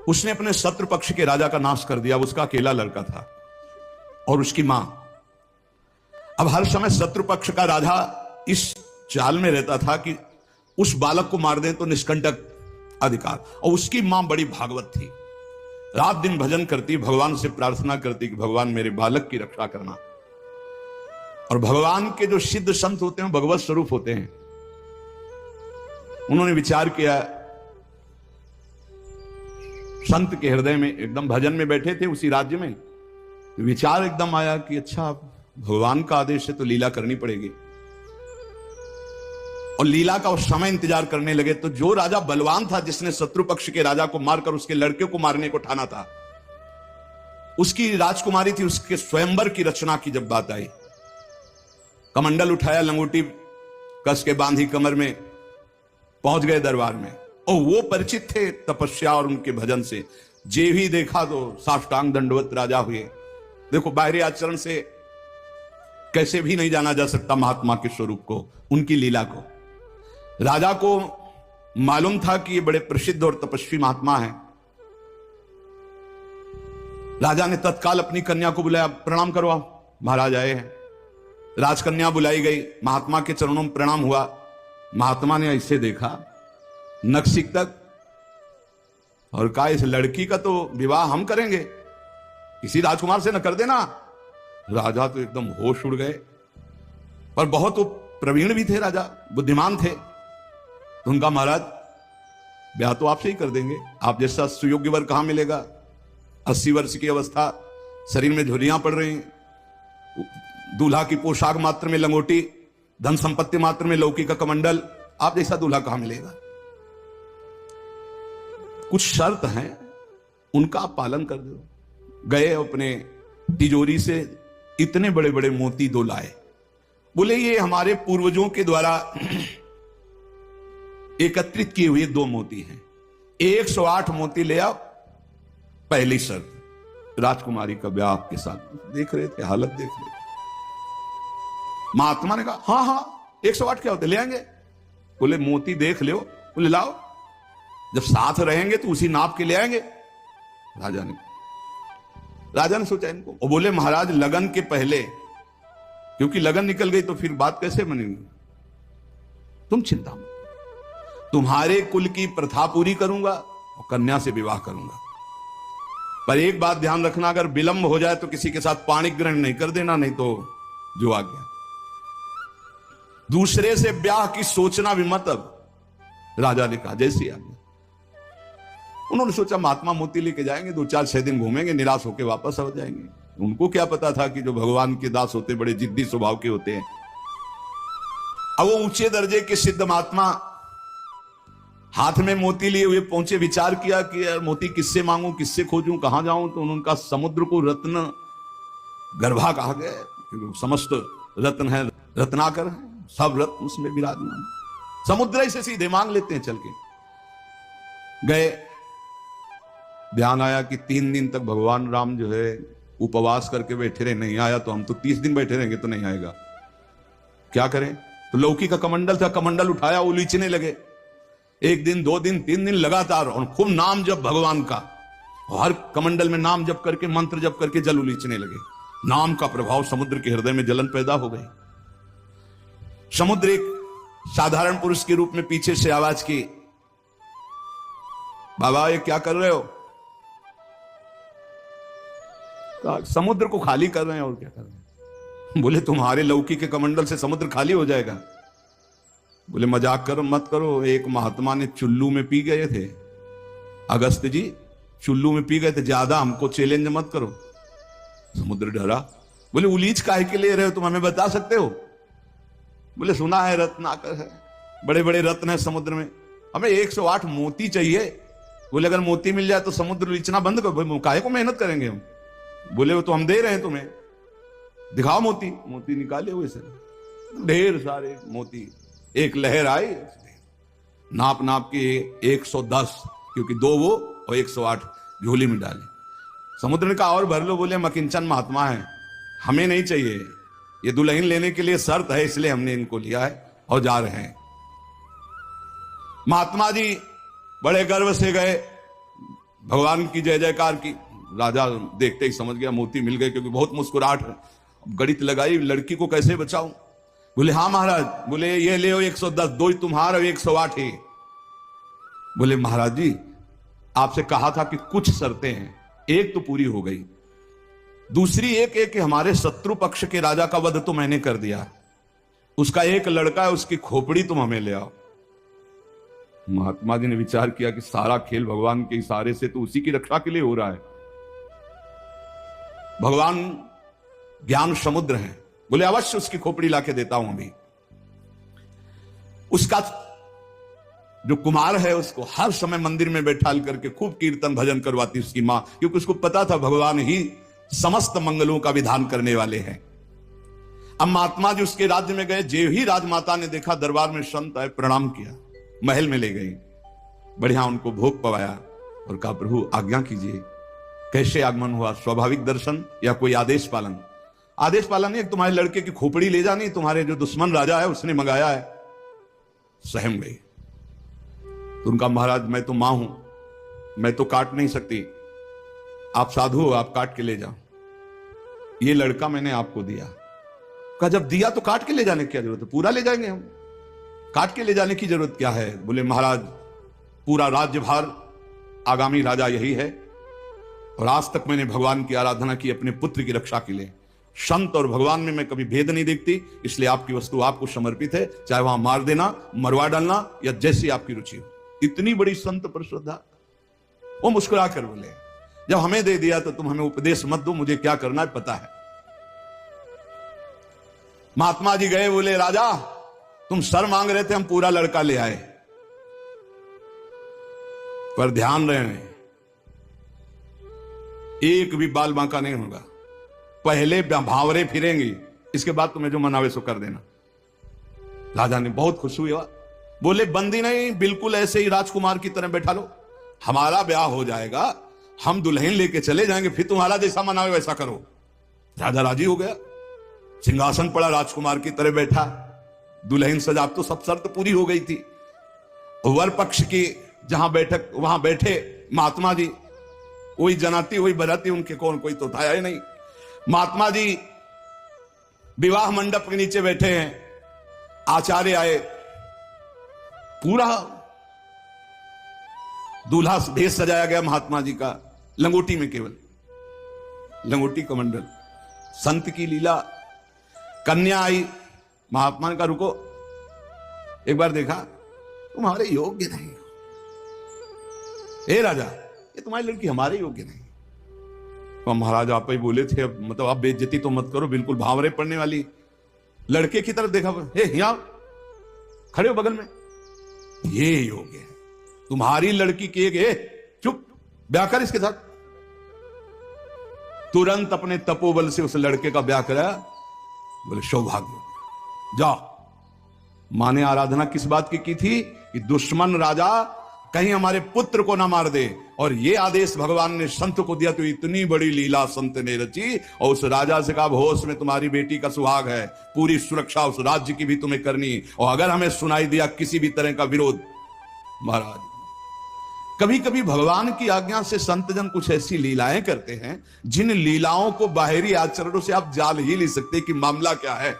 उसने अपने शत्रु पक्ष के राजा का नाश कर दिया। उसका अकेला लड़का था और उसकी मां। अब हर समय शत्रु पक्ष का राजा इस चाल में रहता था कि उस बालक को मार दें तो निष्कंटक अधिकार। और उसकी मां बड़ी भागवत थी, रात दिन भजन करती, भगवान से प्रार्थना करती कि भगवान मेरे बालक की रक्षा करना। और भगवान के जो सिद्ध संत होते हैं भगवत स्वरूप होते हैं। उन्होंने विचार किया, संत के हृदय में, एकदम भजन में बैठे थे उसी राज्य में, विचार एकदम आया कि अच्छा भगवान का आदेश है तो लीला करनी पड़ेगी। और लीला का उस समय इंतजार करने लगे। तो जो राजा बलवान था, जिसने शत्रु पक्ष के राजा को मारकर उसके लड़के को मारने को ठाना था, उसकी राजकुमारी थी, उसके स्वयंवर की रचना की जब बात आई, कमंडल उठाया, लंगोटी कस के बांधी कमर में, पहुंच गए दरबार में। और वो परिचित थे तपस्या और उनके भजन से। जे भी देखा तो साष्टांग दंडवत राजा हुए। देखो, बाहरी आचरण से कैसे भी नहीं जाना जा सकता महात्मा के स्वरूप को, उनकी लीला को। राजा को मालूम था कि ये बड़े प्रसिद्ध और तपस्वी महात्मा हैं। राजा ने तत्काल अपनी कन्या को बुलाया, प्रणाम करो, महाराज आए हैं। राजकन्या बुलाई गई, महात्मा के चरणों में प्रणाम हुआ। महात्मा ने ऐसे देखा नक्सिक तक और कहा, इस लड़की का तो विवाह हम करेंगे, किसी राजकुमार से न कर देना। राजा तो एकदम होश उड़ गए। पर बहुत वो प्रवीण भी थे, राजा बुद्धिमान थे। तो उनका, महाराज ब्याह तो आपसे ही कर देंगे, आप जैसा सुयोग्य वर कहां मिलेगा। 80 वर्ष की अवस्था, शरीर में झुर्रियां पड़ रही हैं, दूल्हा की पोशाक मात्र में लंगोटी, धन संपत्ति मात्र में लौकी का कमंडल, आप जैसा दूल्हा कहां मिलेगा। कुछ शर्त हैं, उनका आप पालन कर दो। गए, अपने तिजोरी से इतने बड़े बड़े मोती 2 लाए। बोले ये हमारे पूर्वजों के द्वारा एकत्रित किए हुए 2 मोती हैं, 108 मोती ले आओ। पहली शर्त, राजकुमारी का ब्याह आपके साथ। देख रहे थे, हालत देख रहे थे। महात्मा ने कहा, हाँ हाँ 108 क्या होते, ले आएंगे। बोले मोती देख लो। बोले लाओ, जब साथ रहेंगे तो उसी नाप के ले आएंगे। राजा ने सोचा इनको, और बोले महाराज लगन के पहले, क्योंकि लगन निकल गई तो फिर बात कैसे बनेगी, तुम चिंता मत, तुम्हारे कुल की प्रथा पूरी करूंगा और कन्या से विवाह करूंगा। पर एक बात ध्यान रखना, अगर विलंब हो जाए तो किसी के साथ पाणिक ग्रहण नहीं कर देना, नहीं तो जो आ गया। दूसरे से ब्याह की सोचना भी मत। अब राजा ने कहा जैसी आ गया। उन्होंने सोचा महात्मा मोती लेके जाएंगे, 2-4-6 दिन घूमेंगे, निराश होकर वापस आ जाएंगे। उनको क्या पता था कि जो भगवान के दास होते बड़े जिद्दी स्वभाव के होते हैं। अब वो ऊंचे दर्जे के सिद्ध महात्मा हाथ में मोती लिए हुए पहुंचे। विचार किया कि यार मोती किससे मांगूं, किससे खोजूं, कहां जाऊं। तो उनका समुद्र को रत्न गर्भा कहा गया। समस्त रत्न है, रत्नाकर है, सब रत्न उसमें विराजमान। समुद्र से सीधे मांग लेते हैं चल के। गए, ध्यान आया कि 3 दिन तक भगवान राम जो है उपवास करके बैठे रहे, नहीं आया तो हम तो 30 दिन बैठे रहेंगे तो नहीं आएगा, क्या करें। तो लौकी का कमंडल था, कमंडल उठाया, उलीचने लगे। 1 दिन 2 दिन 3 दिन लगातार, और खूब नाम जप भगवान का। हर कमंडल में नाम जप करके, मंत्र जप करके जल उलीचने लगे। नाम का प्रभाव समुद्र के हृदय में जलन पैदा हो गई। समुद्र एक साधारण पुरुष के रूप में पीछे से आवाज की, बाबा ये क्या कर रहे हो। समुद्र को खाली कर रहे हैं, और क्या कर रहे हैं। बोले तुम्हारे लौकी के कमंडल से समुद्र खाली हो जाएगा। बोले मजाक करो मत करो, एक महात्मा ने चुल्लू में पी गए थे, अगस्त जी चुल्लू में पी गए थे, ज्यादा हमको चैलेंज मत करो। समुद्र डरा। बोले उलीच काहे के ले रहे हो, तुम हमें बता सकते हो। बोले सुना है रत्नाकर है, बड़े बड़े रत्न है समुद्र में, हमें 108 मोती चाहिए। बोले अगर मोती मिल जाए तो समुद्र उलीचना बंद करो, काहे को मेहनत करेंगे हम। बोले वो तो हम दे रहे हैं तुम्हें, दिखाओ मोती। मोती निकाले हुए से ढेर सारे मोती। एक लहर आई, नाप नाप के 110, क्योंकि 2 वो और 108 झोली में डाले। समुद्र ने कहा और भर लो। बोले मकिंचन महात्मा है, हमें नहीं चाहिए, ये दुल्हन लेने के लिए शर्त है, इसलिए हमने इनको लिया है और जा रहे हैं। महात्मा जी बड़े गर्व से गए, भगवान की जय जयकार की। राजा देखते ही समझ गया मोती मिल गए, क्योंकि बहुत मुस्कुराहट है। गणित लगाई, लड़की को कैसे बचाऊं। बोले हाँ महाराज। बोले ये ले 110, 2 तुम्हारा 108 है। बोले महाराज जी आपसे कहा था कि कुछ शर्तें हैं, एक तो पूरी हो गई, दूसरी एक कि हमारे शत्रु पक्ष के राजा का वध तो मैंने कर दिया, उसका एक लड़का है, उसकी खोपड़ी तुम हमें ले आओ। महात्मा जी ने विचार किया कि सारा खेल भगवान के इशारे से तो उसी की रक्षा के लिए हो रहा है। भगवान ज्ञान समुद्र है। बोले अवश्य उसकी खोपड़ी लाके देता हूं अभी। उसका जो कुमार है उसको हर समय मंदिर में बैठाल करके खूब कीर्तन भजन करवाती उसकी मां, क्योंकि उसको पता था भगवान ही समस्त मंगलों का विधान करने वाले हैं। अब महात्मा जी उसके राज्य में गए। जे ही राजमाता ने देखा दरबार में संत आए, प्रणाम किया, महल में ले गई, बढ़िया उनको भोग पवाया और कहा प्रभु आज्ञा कीजिए, कैसे आगमन हुआ, स्वाभाविक दर्शन या कोई आदेश पालन? आदेश पालन नहीं, तुम्हारे लड़के की खोपड़ी ले जानी, तुम्हारे जो दुश्मन राजा है उसने मंगाया है। सहम गई। तो उनका महाराज मैं तो मां हूं, मैं तो काट नहीं सकती, आप साधु हो, आप काट के ले जाओ, ये लड़का मैंने आपको दिया। कहा जब दिया तो काट के ले जाने की क्या जरूरत है, पूरा ले जाएंगे हम, काट के ले जाने की जरूरत क्या है। बोले महाराज पूरा राज्यभार आगामी राजा यही है, और आज तक मैंने भगवान की आराधना की अपने पुत्र की रक्षा के लिए। संत और भगवान में मैं कभी भेद नहीं देखती, इसलिए आपकी वस्तु आपको समर्पित है, चाहे वहां मार देना, मरवा डालना, या जैसी आपकी रुचि हो। इतनी बड़ी संत पर श्रद्धा। वो मुस्कुरा कर बोले जब हमें दे दिया तो तुम हमें उपदेश मत दो, मुझे क्या करना है पता है। महात्मा जी गए, बोले राजा तुम सर मांग रहे थे, हम पूरा लड़का ले आए, पर ध्यान रहे एक भी बाल बांका नहीं होगा, पहले भावरे फिरेंगी, इसके बाद तुम्हें जो मनावे सो कर देना। राजा ने बहुत खुश हुआ। बोले बंदी नहीं, बिल्कुल ऐसे ही राजकुमार की तरह बैठा लो, हमारा ब्याह हो जाएगा, हम दुल्हन लेके चले जाएंगे, फिर तुम्हारा जैसा मनावे वैसा करो। राजा राजी हो गया, सिंहासन पड़ा, राजकुमार की तरह बैठा, दुल्हन सजा, तो सब शर्त पूरी हो गई थी। वर पक्ष की जहां बैठक वहां बैठे महात्मा जी, वही जनाती वही बराती, उनके कौन कोई तो था ही नहीं। महात्मा जी विवाह मंडप के नीचे बैठे हैं, आचार्य आए, पूरा दूल्हा भेष सजाया गया महात्मा जी का, लंगोटी में, केवल लंगोटी कमंडल, संत की लीला। कन्या आई, महात्मा ने कहा रुको, एक बार देखा तुम्हारे योग्य नहीं हो, हे राजा ये तुम्हारी लड़की हमारे योग्य नहीं। तो महाराज आप ही बोले थे, अब मतलब आप बेइज्जती तो मत करो, बिल्कुल भावरे पड़ने वाली। लड़के की तरफ देखा, हे यहाँ खड़े हो बगल में, ये योग्य है तुम्हारी लड़की के, चुप, ब्याह कर इसके साथ। तुरंत अपने तपोबल से उस लड़के का ब्याह कराया। बोले सौभाग्य, जाओ। मां ने आराधना किस बात की थी कि दुश्मन राजा कहीं हमारे पुत्र को ना मार दे, और ये आदेश भगवान ने संत को दिया। तो इतनी बड़ी लीला संत ने रची, और उस राजा से कहा होश में तुम्हारी बेटी का सुहाग है, पूरी सुरक्षा उस राज्य की भी तुम्हें करनी, और अगर हमें सुनाई दिया किसी भी तरह का विरोध। महाराज कभी कभी भगवान की आज्ञा से संतजन कुछ ऐसी लीलाएं करते हैं जिन लीलाओं को बाहरी आचरणों से आप जान ही नहीं सकते कि मामला क्या है।